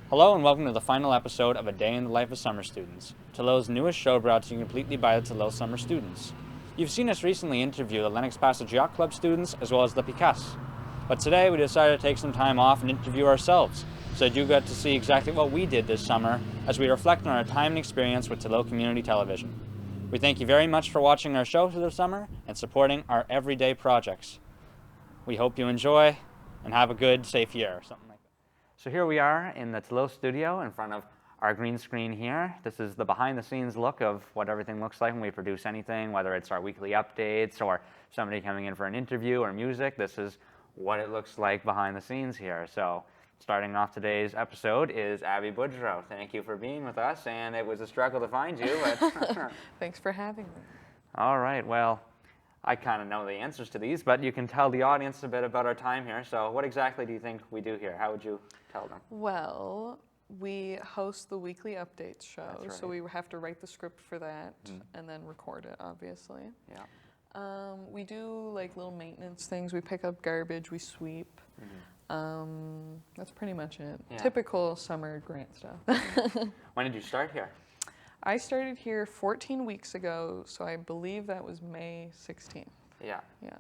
Hello and welcome to the final episode of A Day in the Life of Summer Students, Tilile's newest show brought to you completely by the Tilile Summer Students. You've seen us recently interview the Lennox Passage Yacht Club students as well as the Picasse. But today we decided to take some time off and interview ourselves, so that you got to see exactly what we did this summer as we reflect on our time and experience with Tilile Community Television. We thank you very much for watching our show through the summer and supporting our everyday projects. We hope you enjoy and have a good, safe year. Something like that. So here we are in the Tilile studio in front of our green screen here. This is the behind the scenes look of what everything looks like when we produce anything, whether it's our weekly updates or somebody coming in for an interview or music. This is what it looks like behind the scenes here. So starting off today's episode is Abby Boudreau. Thank you for being with us, and it was a struggle to find you, but Thanks for having me. all right, well, I kind of know the answers to these, but you can tell the audience a bit about our time here. So what exactly do you think we do here? How would you tell them? Well, we host the weekly updates show, That's right. so we have to write the script for that and then record it, obviously. Yeah. We do like little maintenance things. We pick up garbage, we sweep. That's pretty much it. Yeah. Typical summer grant stuff. When did you start here? I started here 14 weeks ago, so I believe that was May 16th. Yeah. Yeah.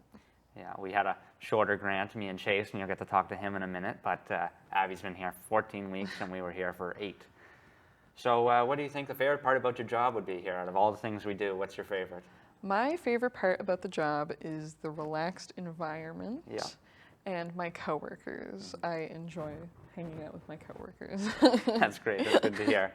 Yeah, we had a shorter grant, me and Chase, and you'll get to talk to him in a minute, but Abby's been here 14 weeks and we were here for 8. So what do you think the favorite part about your job would be here? Out of all the things we do, what's your favorite? My favorite part about the job is the relaxed environment. Yeah. And my coworkers. I enjoy hanging out with my coworkers. That's great, that's good to hear.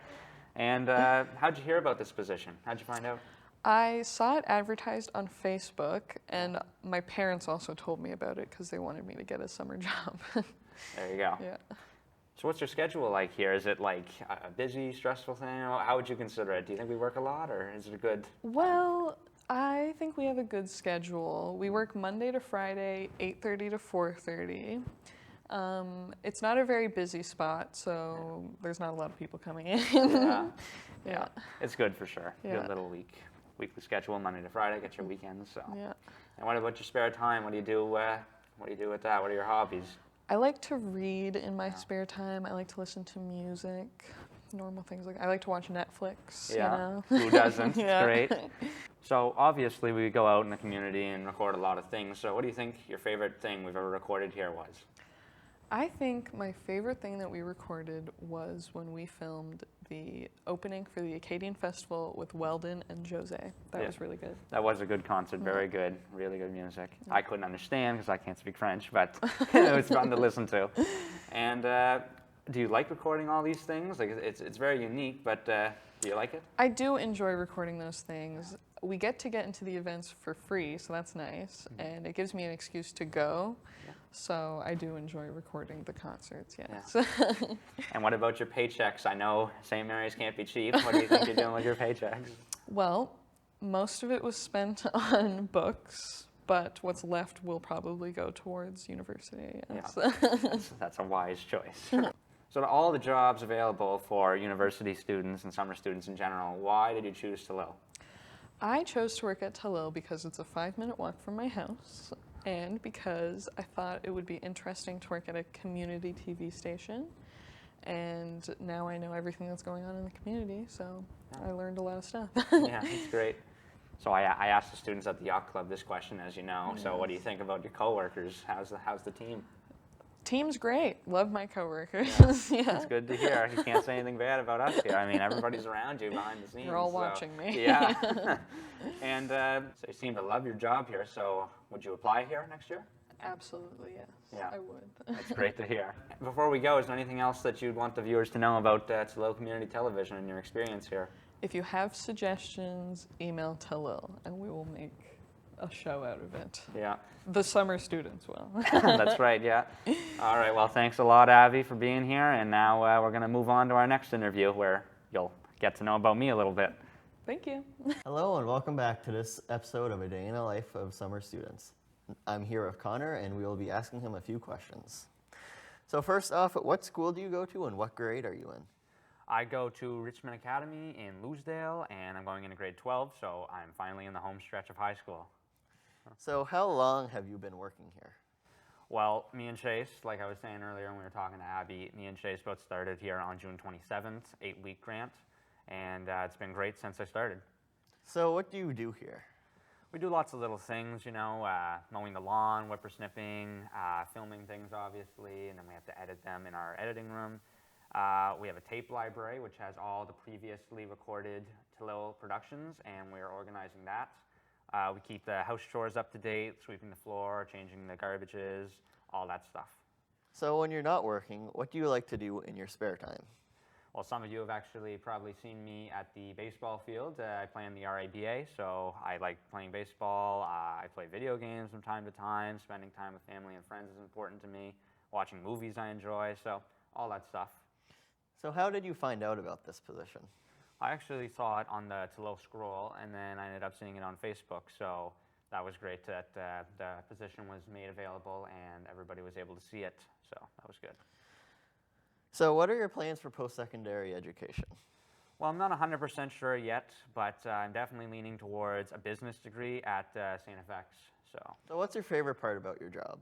And how'd you hear about this position? How'd you find out? I saw it advertised on Facebook, and my parents also told me about it because they wanted me to get a summer job. There you go. Yeah. So what's your schedule like here? Is it like a busy, stressful thing? How would you consider it? Do you think we work a lot, or is it a good? Well, I think we have a good schedule. We work Monday to Friday, 8:30 to 4:30. It's not a very busy spot, so there's not a lot of people coming in. Yeah. Yeah. It's good for sure. Yeah. Good little weekly schedule, Monday to Friday, get your weekends. So. Yeah. And what about your spare time? What do you do? What do you do with that? What are your hobbies? I like to read in my spare time. I like to listen to music, normal things like I like to watch Netflix. Yeah. You know? Who doesn't? Yeah. Great. So obviously we go out in the community and record a lot of things. So what do you think your favorite thing we've ever recorded here was? I think my favorite thing that we recorded was when we filmed the opening for the Acadian Festival with Weldon and Jose. That was really good. That was a good concert. Very good. Really good music. I couldn't understand because I can't speak French, but it was fun to listen to. And do you like recording all these things? Like it's very unique, but do you like it? I do enjoy recording those things. We get into the events for free, so that's nice, and it gives me an excuse to go. Yeah. So I do enjoy recording the concerts, yes. Yeah. And what about your paychecks? I know St. Mary's can't be cheap. What do you think you're doing with your paychecks? Well, most of it was spent on books, but what's left will probably go towards university. Yes. Yeah. That's a wise choice. So to all the jobs available for university students and summer students in general, why did you choose Tilile? I chose to work at Tilile because it's a 5-minute walk from my house, and because I thought it would be interesting to work at a community TV station. And now I know everything that's going on in the community, so I learned a lot of stuff. Yeah, that's great. So I asked the students at the yacht club this question, as you know. So what do you think about your coworkers? How's the team? Team's great. Love my coworkers. Yeah. That's good to hear. You can't say anything bad about us here. I mean, everybody's around you behind the scenes. They're all so, watching me. Yeah. And so you seem to love your job here. So would you apply here next year? Absolutely, yes. Yeah. I would. That's great to hear. Before we go, is there anything else that you'd want the viewers to know about Tilile Community Television and your experience here? If you have suggestions, email Tilile, and we will make a show out of it. Yeah. The summer students will. That's right, yeah. All right, well, thanks a lot, Abby, for being here. And now we're going to move on to our next interview where you'll get to know about me a little bit. Thank you. Hello and welcome back to this episode of A Day in the Life of Summer Students. I'm here with Connor and we will be asking him a few questions. So first off, what school do you go to and what grade are you in? I go to Richmond Academy in Louisdale and I'm going into grade 12, so I'm finally in the home stretch of high school. So how long have you been working here? Well, me and Chase, like I was saying earlier when we were talking to Abby, me and Chase both started here on June 27th, 8-week grant, and it's been great since I started. So what do you do here? We do lots of little things, you know, mowing the lawn, whippersnipping, filming things obviously, and then we have to edit them in our editing room. We have a tape library which has all the previously recorded Telile productions, and we're organizing that. We keep the house chores up to date, sweeping the floor, changing the garbages, all that stuff. So when you're not working, what do you like to do in your spare time? Well, some of you have actually probably seen me at the baseball field. I play in the RABA, so I like playing baseball. I play video games from time to time. Spending time with family and friends is important to me. Watching movies I enjoy, so all that stuff. So how did you find out about this position? I actually saw it on the Telile Scroll, and then I ended up seeing it on Facebook, so that was great that the position was made available and everybody was able to see it, so that was good. So what are your plans for post-secondary education? Well, I'm not 100% sure yet, but I'm definitely leaning towards a business degree at St. FX, So what's your favorite part about your job?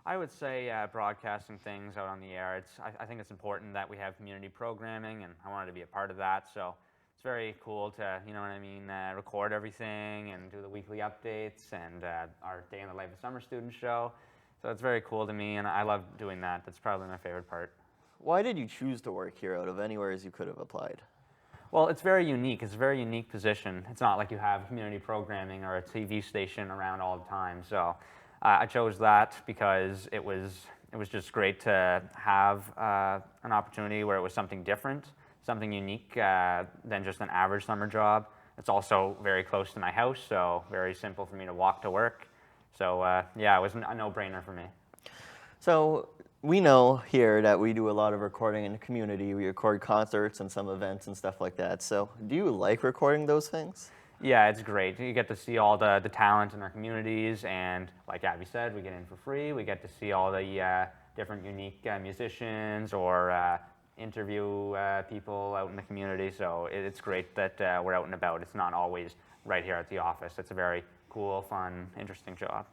I would say broadcasting things out on the air. I think it's important that we have community programming, and I wanted to be a part of that. So it's very cool to, you know what I mean, record everything and do the weekly updates and our Day in the Life of Summer Student show. So it's very cool to me, and I love doing that. That's probably my favorite part. Why did you choose to work here out of anywhere as you could have applied? Well, it's very unique. It's a very unique position. It's not like you have community programming or a TV station around all the time. So I chose that because it was just great to have an opportunity where it was something different, something unique than just an average summer job. It's also very close to my house, so very simple for me to walk to work. So yeah, it was a no-brainer for me. So we know here that we do a lot of recording in the community. We record concerts and some events and stuff like that. So do you like recording those things? Yeah, it's great. You get to see all the talent in our communities, and like Abby said, we get in for free. We get to see all the different unique musicians or interview people out in the community. So it's great that we're out and about. It's not always right here at the office. It's a very cool, fun, interesting job.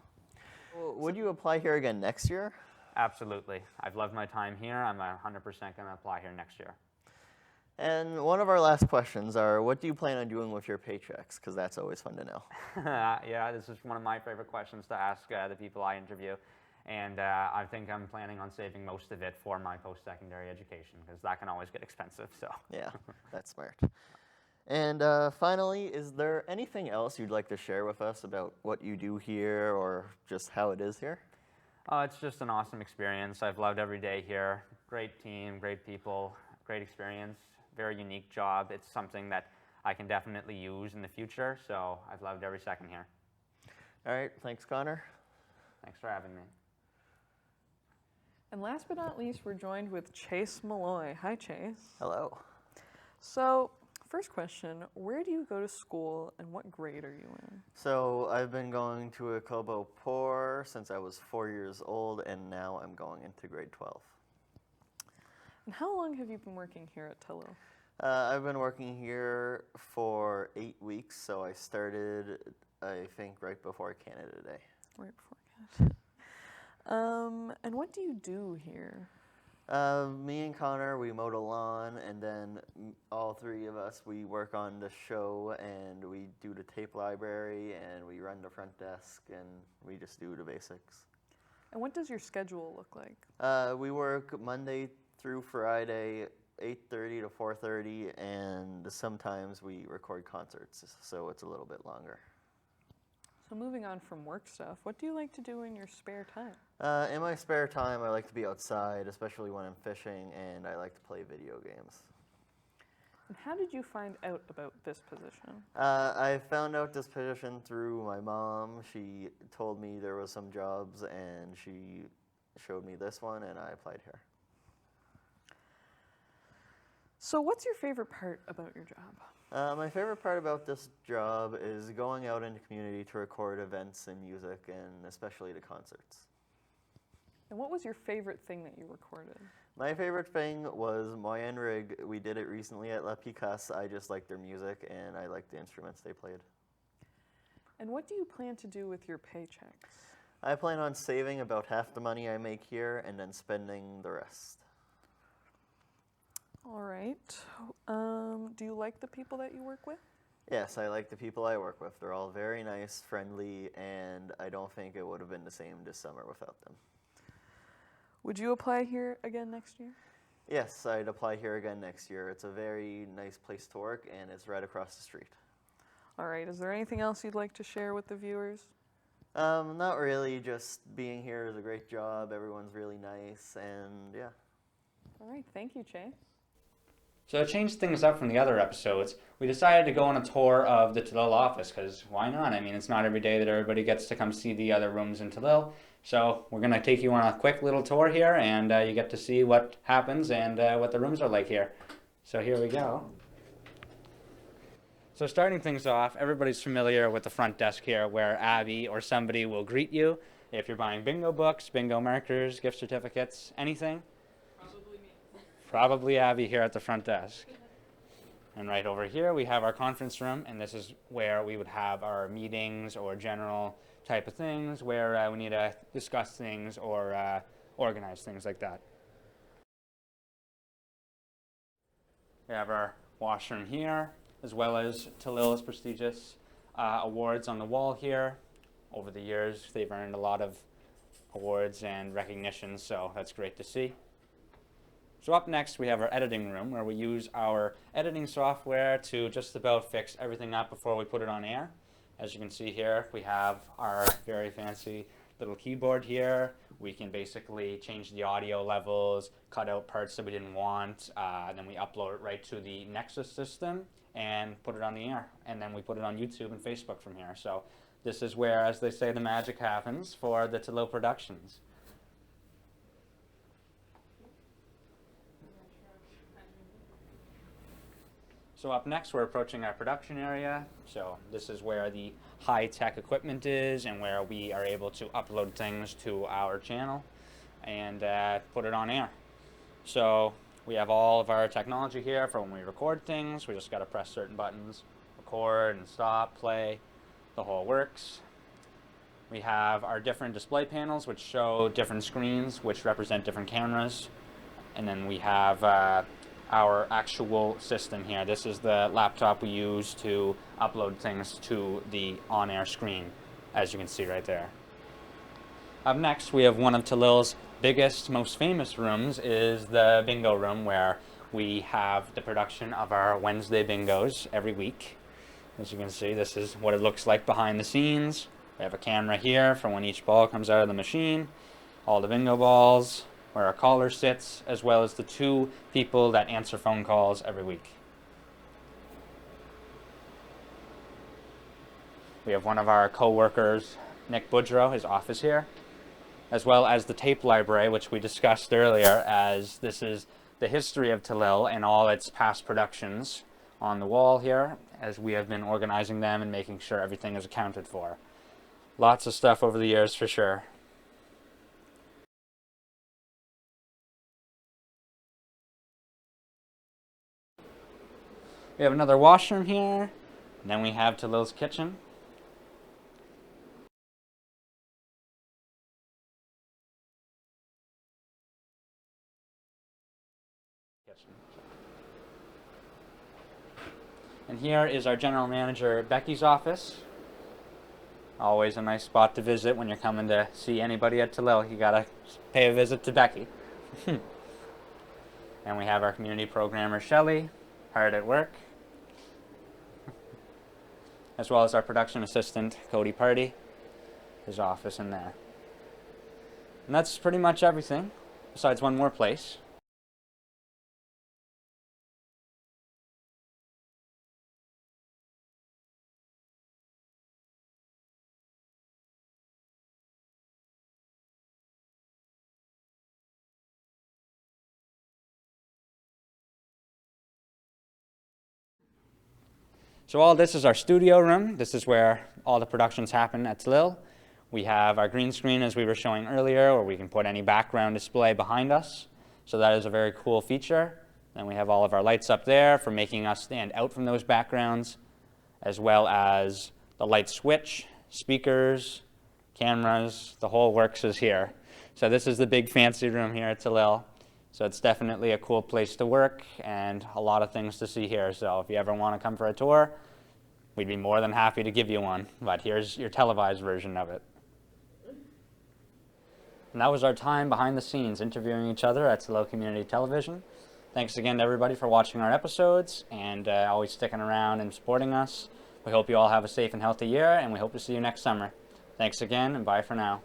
Would you apply here again next year? Absolutely. I've loved my time here. I'm 100% going to apply here next year. And one of our last questions are, what do you plan on doing with your paychecks? Because that's always fun to know. Yeah, this is one of my favorite questions to ask the people I interview. And I think I'm planning on saving most of it for my post-secondary education, because that can always get expensive. So Yeah, that's smart. And finally, is there anything else you'd like to share with us about what you do here or just how it is here? It's just an awesome experience. I've loved every day here. Great team, great people, great experience. Very unique job. It's something that I can definitely use in the future, so I've loved every second here. All right, thanks, Connor. Thanks for having me. And last but not least, we're joined with Chase Malloy. Hi, Chase. Hello. So, first question, where do you go to school and what grade are you in? So I've been going to a club au pair since I was 4 years old, and now I'm going into grade 12. And how long have you been working here at Telile? I've been working here for 8 weeks, so I started, I think, right before Canada Day. Right before Canada. And what do you do here? Me and Connor, we mow the lawn, and then all three of us, we work on the show, and we do the tape library, and we run the front desk, and we just do the basics. And what does your schedule look like? We work Monday through Friday, 8:30 to 4:30, and sometimes we record concerts, so it's a little bit longer. So moving on from work stuff, what do you like to do in your spare time? In my spare time, I like to be outside, especially when I'm fishing, and I like to play video games. And how did you find out about this position? I found out this position through my mom. She told me there was some jobs, and she showed me this one, and I applied here. So what's your favorite part about your job? My favorite part about this job is going out in the community to record events and music, and especially the concerts. And what was your favorite thing that you recorded? My favorite thing was Moyen Rig. We did it recently at La Picasse. I just liked their music, and I liked the instruments they played. And what do you plan to do with your paychecks? I plan on saving about half the money I make here and then spending the rest. All right. Do you like the people that you work with? Yes, I like the people I work with. They're all very nice, friendly, and I don't think it would have been the same this summer without them. Would you apply here again next year? Yes, I'd apply here again next year. It's a very nice place to work, and it's right across the street. All right. Is there anything else you'd like to share with the viewers? Not really. Just being here is a great job. Everyone's really nice, and yeah. All right. Thank you, Chase. So to change things up from the other episodes, we decided to go on a tour of the Telile office, because why not? I mean, it's not every day that everybody gets to come see the other rooms in Telile. So we're going to take you on a quick little tour here, and you get to see what happens and what the rooms are like here. So here we go. So starting things off, everybody's familiar with the front desk here, where Abby or somebody will greet you if you're buying bingo books, bingo markers, gift certificates, anything. Probably Abby here at the front desk. And right over here we have our conference room, and this is where we would have our meetings or general type of things where we need to discuss things or organize things like that. We have our washroom here, as well as Telile's prestigious awards on the wall here. Over the years they've earned a lot of awards and recognition, so that's great to see. So up next we have our editing room, where we use our editing software to just about fix everything up before we put it on air. As you can see here, we have our very fancy little keyboard here. We can basically change the audio levels, cut out parts that we didn't want, and then we upload it right to the Nexus system and put it on the air. And then we put it on YouTube and Facebook from here. So this is where, as they say, the magic happens for the Telile Productions. So up next, we're approaching our production area. So this is where the high-tech equipment is and where we are able to upload things to our channel and put it on air. So we have all of our technology here for when we record things. We just got to press certain buttons, record and stop, play, the whole works. We have our different display panels, which show different screens, which represent different cameras. And then we have our actual system here. This is the laptop we use to upload things to the on-air screen, as you can see right there. Up next, we have one of Telile's biggest, most famous rooms, is the bingo room, where we have the production of our Wednesday bingos every week. As you can see, this is what it looks like behind the scenes. We have a camera here for when each ball comes out of the machine, all the bingo balls, where our caller sits, as well as the 2 people that answer phone calls every week. We have one of our co-workers, Nick Boudreau, his office here, as well as the tape library, which we discussed earlier, as this is the history of Telile and all its past productions on the wall here, as we have been organizing them and making sure everything is accounted for. Lots of stuff over the years for sure. We have another washroom here, and then we have Telile's kitchen. And here is our general manager, Becky's office. Always a nice spot to visit when you're coming to see anybody at Telile. You gotta pay a visit to Becky. And we have our community programmer, Shelley, hard at work, as well as our production assistant, Cody Party, his office in there. And that's pretty much everything, besides one more place. So all this is our studio room. This is where all the productions happen at Telile. We have our green screen, as we were showing earlier, where we can put any background display behind us. So that is a very cool feature. Then we have all of our lights up there for making us stand out from those backgrounds, as well as the light switch, speakers, cameras, the whole works is here. So this is the big fancy room here at Telile. So it's definitely a cool place to work and a lot of things to see here. So if you ever want to come for a tour, we'd be more than happy to give you one. But here's your televised version of it. And that was our time behind the scenes interviewing each other at Telile Community Television. Thanks again to everybody for watching our episodes and always sticking around and supporting us. We hope you all have a safe and healthy year, and we hope to see you next summer. Thanks again, and bye for now.